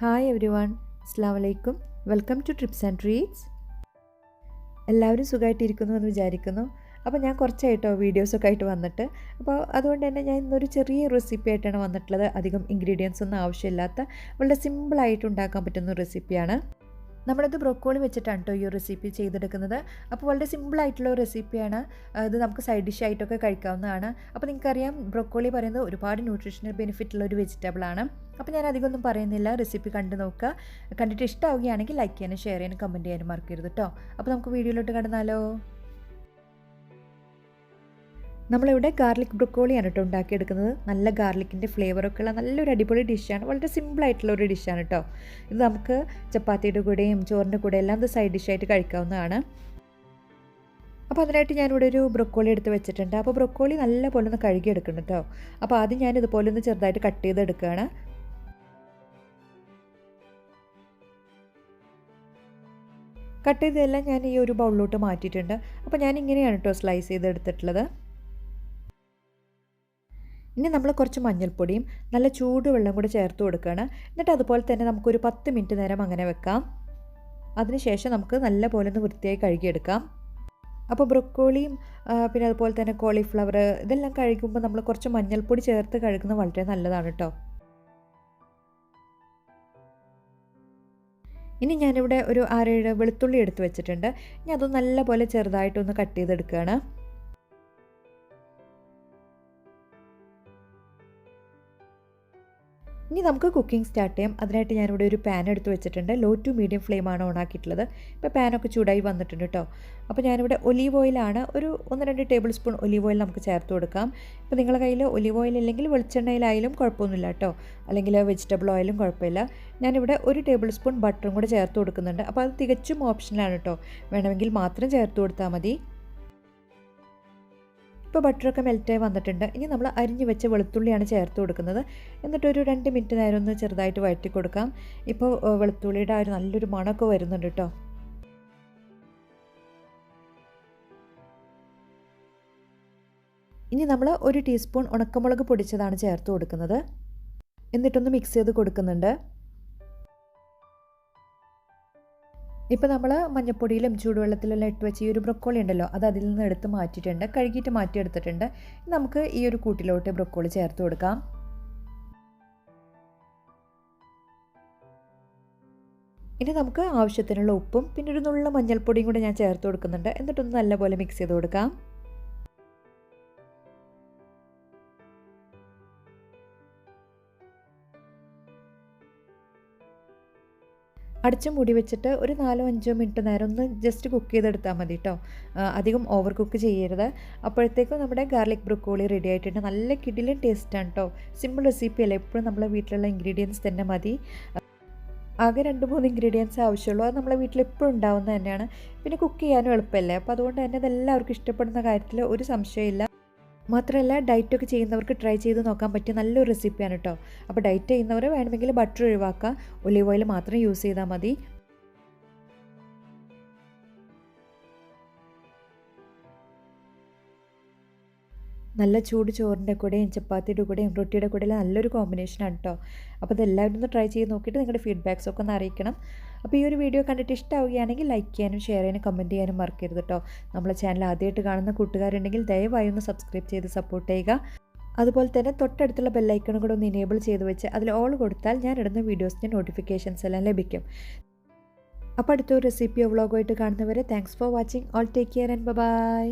Hi every one, അസ്സാം വലൈക്കും. Welcome to trips and treats. എല്ലാവരും സുഖമായിട്ടിരിക്കുന്നു എന്ന് വിചാരിക്കുന്നു. അപ്പോൾ ഞാൻ കുറച്ചായിട്ടോ വീഡിയോസൊക്കെ ആയിട്ട് വന്നിട്ട്, അപ്പോൾ അതുകൊണ്ട് തന്നെ ഞാൻ ഇന്നൊരു ചെറിയ റെസിപ്പി ആയിട്ടാണ് വന്നിട്ടുള്ളത്. അധികം ഇൻഗ്രീഡിയൻസ് ഒന്നും ആവശ്യമില്ലാത്ത വളരെ സിമ്പിളായിട്ട് ഉണ്ടാക്കാൻ പറ്റുന്ന റെസിപ്പിയാണ്. നമ്മളത് ബ്രൊക്കോളി വെച്ചിട്ടാണ് കേട്ടോ ഈ റെസിപ്പി ചെയ്തെടുക്കുന്നത്. അപ്പോൾ വളരെ സിമ്പിളായിട്ടുള്ള ഒരു റെസിപ്പിയാണ്. ഇത് നമുക്ക് സൈഡ് ഡിഷ് ആയിട്ടൊക്കെ കഴിക്കാവുന്നതാണ്. അപ്പോൾ നിങ്ങൾക്കറിയാം, ബ്രൊക്കോളി പറയുന്നത് ഒരുപാട് ന്യൂട്രീഷണൽ ബെനിഫിറ്റ് ഉള്ള ഒരു വെജിറ്റബിളാണ്. അപ്പോൾ ഞാൻ അധികമൊന്നും പറയുന്നില്ല, റെസിപ്പി കണ്ടു നോക്കുക. കണ്ടിട്ട് ഇഷ്ടമാവുകയാണെങ്കിൽ ലൈക്ക് ചെയ്യാനും ഷെയർ ചെയ്യാനും കമൻറ്റ് ചെയ്യാനും മറക്കരുത് കേട്ടോ. അപ്പോൾ നമുക്ക് വീഡിയോയിലോട്ട് കടന്നാലോ. നമ്മളിവിടെ ഗാർലിക് ബ്രൊക്കോളിയാണ് കേട്ടോ ഉണ്ടാക്കിയെടുക്കുന്നത്. നല്ല ഗാർലിക്കിൻ്റെ ഫ്ലേവറൊക്കെ ഉള്ള നല്ലൊരു അടിപൊളി ഡിഷാണ്. വളരെ സിമ്പിളായിട്ടുള്ള ഒരു ഡിഷാണ് കേട്ടോ. ഇത് നമുക്ക് ചപ്പാത്തിയുടെ കൂടെയും ചോറിൻ്റെ കൂടെ എല്ലാം ഇത് സൈഡ് ഡിഷായിട്ട് കഴിക്കാവുന്നതാണ്. അപ്പോൾ അതിനായിട്ട് ഞാനിവിടെ ഒരു ബ്രൊക്കോളി എടുത്ത് വെച്ചിട്ടുണ്ട്. അപ്പോൾ ബ്രൊക്കോളി നല്ല പോലെ ഒന്ന് കഴുകിയെടുക്കണം കേട്ടോ. അപ്പോൾ ആദ്യം ഞാൻ ഇതുപോലെ ഒന്ന് ചെറുതായിട്ട് കട്ട് ചെയ്തെടുക്കുകയാണ്. കട്ട് ചെയ്തതെല്ലാം ഞാൻ ഈ ഒരു ബൗളിലോട്ട് മാറ്റിയിട്ടുണ്ട്. അപ്പോൾ ഞാൻ ഇങ്ങനെയാണ് കേട്ടോ സ്ലൈസ് ചെയ്തെടുത്തിട്ടുള്ളത്. ഇനി നമ്മൾ കുറച്ച് മഞ്ഞൾപ്പൊടിയും നല്ല ചൂടുവെള്ളം കൂടെ ചേർത്ത് കൊടുക്കുകയാണ്. എന്നിട്ട് അതുപോലെ തന്നെ നമുക്കൊരു 10 മിനിറ്റ് നേരം അങ്ങനെ വെക്കാം. അതിനുശേഷം നമുക്ക് നല്ല പോലെ ഒന്ന് വൃത്തിയായി കഴുകിയെടുക്കാം. അപ്പോൾ ബ്രൊക്കോളിയും പിന്നെ അതുപോലെ തന്നെ കോളിഫ്ലവർ ഇതെല്ലാം കഴുകുമ്പോൾ നമ്മൾ കുറച്ച് മഞ്ഞൾപ്പൊടി ചേർത്ത് കഴുകുന്നത് വളരെ നല്ലതാണ് കേട്ടോ. ഇനി ഞാനിവിടെ ഒരു 6-7 വെളുത്തുള്ളി എടുത്ത് വെച്ചിട്ടുണ്ട്. ഇനി അത് നല്ല പോലെ ചെറുതായിട്ടൊന്ന് കട്ട് ചെയ്തെടുക്കുകയാണ്. ഇനി നമുക്ക് കുക്കിംഗ് സ്റ്റാർട്ട് ചെയ്യാം. അതിനായിട്ട് ഞാനിവിടെ ഒരു പാൻ എടുത്ത് വെച്ചിട്ടുണ്ട്. ലോ ടു മീഡിയം ഫ്ലെയിമാണ് ഓൺ ആക്കിയിട്ടുള്ളത്. ഇപ്പോൾ പാനൊക്കെ ചൂടായി വന്നിട്ടുണ്ട് കേട്ടോ. അപ്പോൾ ഞാനിവിടെ ഒലീവ് ഓയിലാണ്, ഒരു 1-2 ടേബിൾ സ്പൂൺ ഒലീവ് ഓയിൽ നമുക്ക് ചേർത്ത് കൊടുക്കാം. ഇപ്പോൾ നിങ്ങളുടെ കയ്യിൽ ഒലീവ് ഓയിൽ ഇല്ലെങ്കിൽ വെളിച്ചെണ്ണയിലായാലും കുഴപ്പമൊന്നുമില്ല കേട്ടോ, അല്ലെങ്കിൽ വെജിറ്റബിൾ ഓയിലും കുഴപ്പമില്ല. ഞാനിവിടെ 1 ടേബിൾ സ്പൂൺ ബട്ടറും കൂടെ ചേർത്ത് കൊടുക്കുന്നുണ്ട്. അപ്പോൾ അത് തികച്ചും ഓപ്ഷനിലാണ് കേട്ടോ, വേണമെങ്കിൽ മാത്രം ചേർത്ത് കൊടുത്താൽ മതി. ഇപ്പോൾ ബട്ടറൊക്കെ മെൽറ്റായി വന്നിട്ടുണ്ട്. ഇനി നമ്മൾ അരിഞ്ഞ് വെച്ച വെളുത്തുള്ളിയാണ് ചേർത്ത് കൊടുക്കുന്നത്. എന്നിട്ടൊരു 2 മിനിറ്റ് നേരം ഒന്ന് ചെറുതായിട്ട് വഴറ്റി കൊടുക്കാം. ഇപ്പോൾ വെളുത്തുള്ളിയുടെ ഒരു നല്ലൊരു മണമൊക്കെ വരുന്നുണ്ട് കേട്ടോ. ഇനി നമ്മൾ 1 ടീസ്പൂൺ ഉണക്കമുളക് പൊടിച്ചതാണ് ചേർത്ത് കൊടുക്കുന്നത്. എന്നിട്ടൊന്ന് മിക്സ് ചെയ്ത് കൊടുക്കുന്നുണ്ട്. ഇപ്പോൾ നമ്മൾ മഞ്ഞപ്പൊടിയിലും ചൂടുവെള്ളത്തിലെല്ലാം ഇട്ട് വെച്ച് ഈ ഒരു ബ്രൊക്കോളി ഉണ്ടല്ലോ, അത് അതിൽ നിന്ന് എടുത്ത് മാറ്റിയിട്ടുണ്ട്, കഴുകിയിട്ട് മാറ്റിയെടുത്തിട്ടുണ്ട്. നമുക്ക് ഈ ഒരു കൂട്ടിലോട്ട് ബ്രൊക്കോളി ചേർത്ത് കൊടുക്കാം. ഇനി നമുക്ക് ആവശ്യത്തിനുള്ള ഉപ്പും പിന്നെ ഒരു നുള്ള മഞ്ഞൾപ്പൊടിയും കൂടെ ഞാൻ ചേർത്ത് കൊടുക്കുന്നുണ്ട്. എന്നിട്ടൊന്ന് നല്ലപോലെ മിക്സ് ചെയ്ത് കൊടുക്കാം. അടച്ച് മൂടി വെച്ചിട്ട് ഒരു 4-5 മിനിറ്റ് നേരം ഒന്ന് ജസ്റ്റ് കുക്ക് ചെയ്തെടുത്താൽ മതി കേട്ടോ. അധികം ഓവർ കുക്ക് ചെയ്യരുത്. അപ്പോഴത്തേക്കും നമ്മുടെ ഗാർലിക് ബ്രൊക്കോളി റെഡി ആയിട്ടുണ്ട്. നല്ല കിടിലൻ ടേസ്റ്റാണ് കേട്ടോ. സിമ്പിൾ റെസിപ്പി അല്ലേ, എപ്പോഴും നമ്മളെ വീട്ടിലുള്ള ഇൻഗ്രീഡിയൻസ് തന്നെ മതി. ആകെ 2-3 ഇൻഗ്രീഡിയൻസ് ആവശ്യമുള്ളൂ. അത് നമ്മളെ വീട്ടിൽ എപ്പോഴും ഉണ്ടാവുന്നത് തന്നെയാണ്. പിന്നെ കുക്ക് ചെയ്യാനും എളുപ്പമല്ലേ. അപ്പോൾ അതുകൊണ്ട് തന്നെ അതെല്ലാവർക്കും ഇഷ്ടപ്പെടുന്ന കാര്യത്തിൽ ഒരു സംശയമില്ല. മാത്രമല്ല, ഡയറ്റൊക്കെ ചെയ്യുന്നവർക്ക് ട്രൈ ചെയ്ത് നോക്കാൻ പറ്റിയ നല്ലൊരു റെസിപ്പിയാണ് കേട്ടോ. അപ്പോൾ ഡയറ്റ് ചെയ്യുന്നവർ വേണമെങ്കിൽ ബട്ടർ ഒഴിവാക്കുക, ഒലീവ് ഓയിൽ മാത്രം യൂസ് ചെയ്താൽ മതി. നല്ല ചൂട് ചോറിൻ്റെ കൂടെയും ചപ്പാത്തിയുടെ കൂടെയും റൊട്ടിയുടെ കൂടെയും നല്ലൊരു കോമ്പിനേഷനാണ് കേട്ടോ. അപ്പോൾ ഇതെല്ലാവരും ഒന്ന് ട്രൈ ചെയ്ത് നോക്കിയിട്ട് നിങ്ങളുടെ ഫീഡ്ബാക്സ് ഒക്കെ ഒന്ന് അറിയിക്കണം. അപ്പോൾ ഈ ഒരു വീഡിയോ കണ്ടിട്ട് ഇഷ്ടമാവുകയാണെങ്കിൽ ലൈക്ക് ചെയ്യാനും ഷെയർ ചെയ്യാനും കമൻറ്റ് ചെയ്യാനും മറക്കരുത് കേട്ടോ. നമ്മളെ ചാനൽ ആദ്യമായിട്ട് കാണുന്ന കൂട്ടുകാരുണ്ടെങ്കിൽ ദയവായി ഒന്ന് സബ്സ്ക്രൈബ് ചെയ്ത് സപ്പോർട്ട് ചെയ്യുക. അതുപോലെ തന്നെ തൊട്ടടുത്തുള്ള ബെല്ലൈക്കണും കൂടെ ഒന്ന് എനേബിൾ ചെയ്ത് വെച്ച് അതിൽ ഓൾ കൊടുത്താൽ ഞാൻ ഇടുന്ന വീഡിയോസിൻ്റെ നോട്ടിഫിക്കേഷൻസ് എല്ലാം ലഭിക്കും. അപ്പോൾ അടുത്തൊരു റെസിപ്പിയോ വ്ളോഗോ ആയിട്ട് കാണുന്നവരെ thanks for watching. All take care and by.